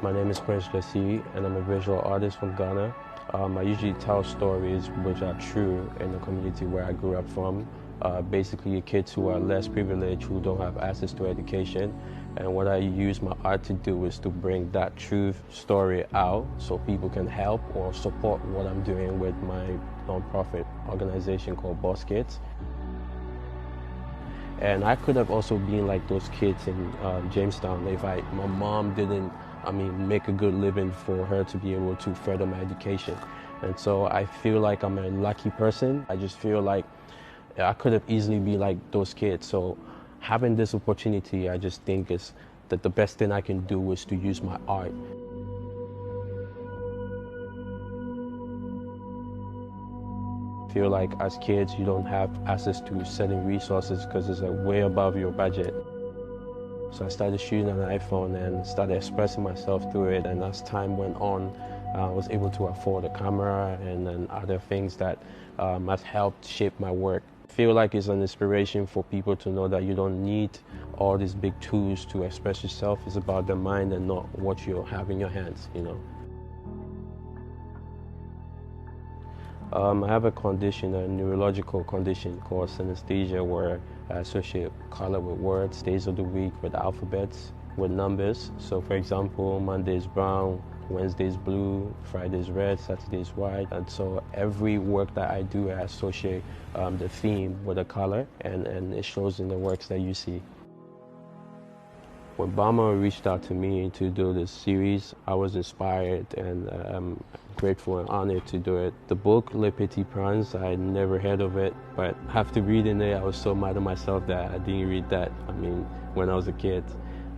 My name is Prince Lassie, and I'm a visual artist from Ghana. I usually tell stories which are true in the community where I grew up from. Basically, kids who are less privileged, who don't have access to education. And what I use my art to do is to bring that true story out so people can help or support what I'm doing with my non-profit organization called Boss Kids. And I could have also been like those kids in Jamestown if my mom didn't, make a good living for her to be able to further my education. And so I feel like I'm a lucky person. I just feel like I could have easily been like those kids. So having this opportunity, I just think is that the best thing I can do is to use my art. I feel like as kids, you don't have access to certain resources because it's way above your budget. So I started shooting on an iPhone and started expressing myself through it. And as time went on, I was able to afford a camera and other things that has helped shape my work. I feel like it's an inspiration for people to know that you don't need all these big tools to express yourself. It's about the mind and not what you have in your hands, I have a condition, a neurological condition called synesthesia, where I associate color with words, days of the week with alphabets, with numbers. So for example, Monday is brown, Wednesday is blue, Friday is red, Saturday is white. And so every work that I do, I associate the theme with a color, and it shows in the works that you see. When Balmain reached out to me to do this series, I was inspired and I'm grateful and honored to do it. The book, Les Petits Princes, I never heard of it, but after reading it, I was so mad at myself that I didn't read that, when I was a kid.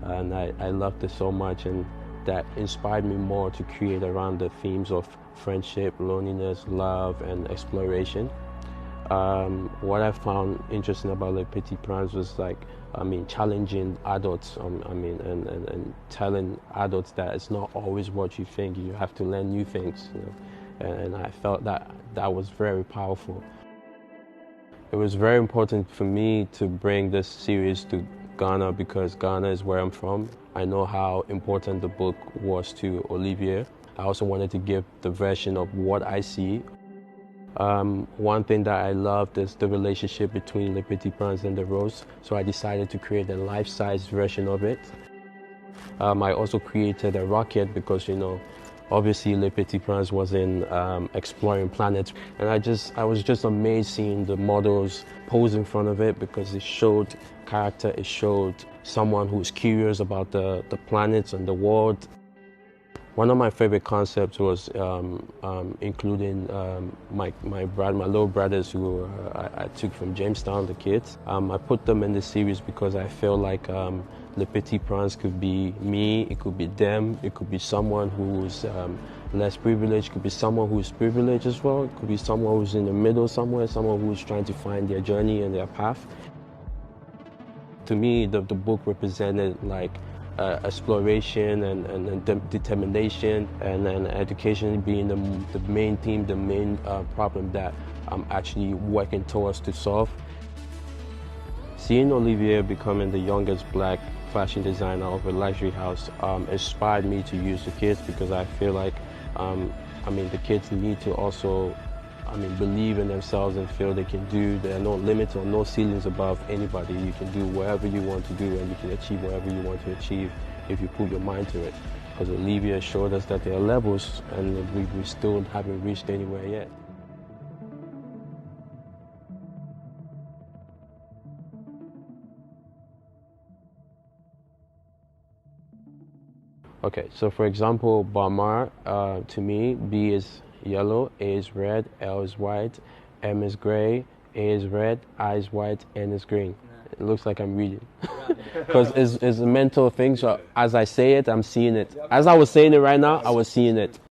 And I loved it so much, and that inspired me more to create around the themes of friendship, loneliness, love, and exploration. What I found interesting about Les Petits Princes was challenging adults, and telling adults that it's not always what you think. You have to learn new things, and I felt that was very powerful. It was very important for me to bring this series to Ghana because Ghana is where I'm from. I know how important the book was to Olivier. I also wanted to give the version of what I see. One thing that I loved is the relationship between Les Petits Princes and the Rose, so I decided to create a life-size version of it. I also created a rocket because, obviously Les Petits Princes was in exploring planets, and I was just amazed seeing the models pose in front of it because it showed character, it showed someone who's curious about the planets and the world. One of my favorite concepts was including my little brothers who I took from Jamestown, the kids. I put them in the series because I feel like Les Petits Princes could be me, it could be them, it could be someone who's less privileged, it could be someone who's privileged as well, it could be someone who's in the middle somewhere, someone who's trying to find their journey and their path. To me, the book represented exploration and determination, and education being the main theme, the main problem that I'm actually working towards to solve. Seeing Olivier becoming the youngest black fashion designer of a luxury house inspired me to use the kids because I feel like the kids need to also believe in themselves and feel they can do. There are no limits or no ceilings above anybody. You can do whatever you want to do, and you can achieve whatever you want to achieve if you put your mind to it. Because Olivia showed us that there are levels, and we still haven't reached anywhere yet. Okay, so for example, Balmain, to me, B is yellow, A is red, L is white, M is gray, A is red, I is white, N is green. It looks like I'm reading. Because it's a mental thing, so as I say it, I'm seeing it. As I was saying it right now, I was seeing it.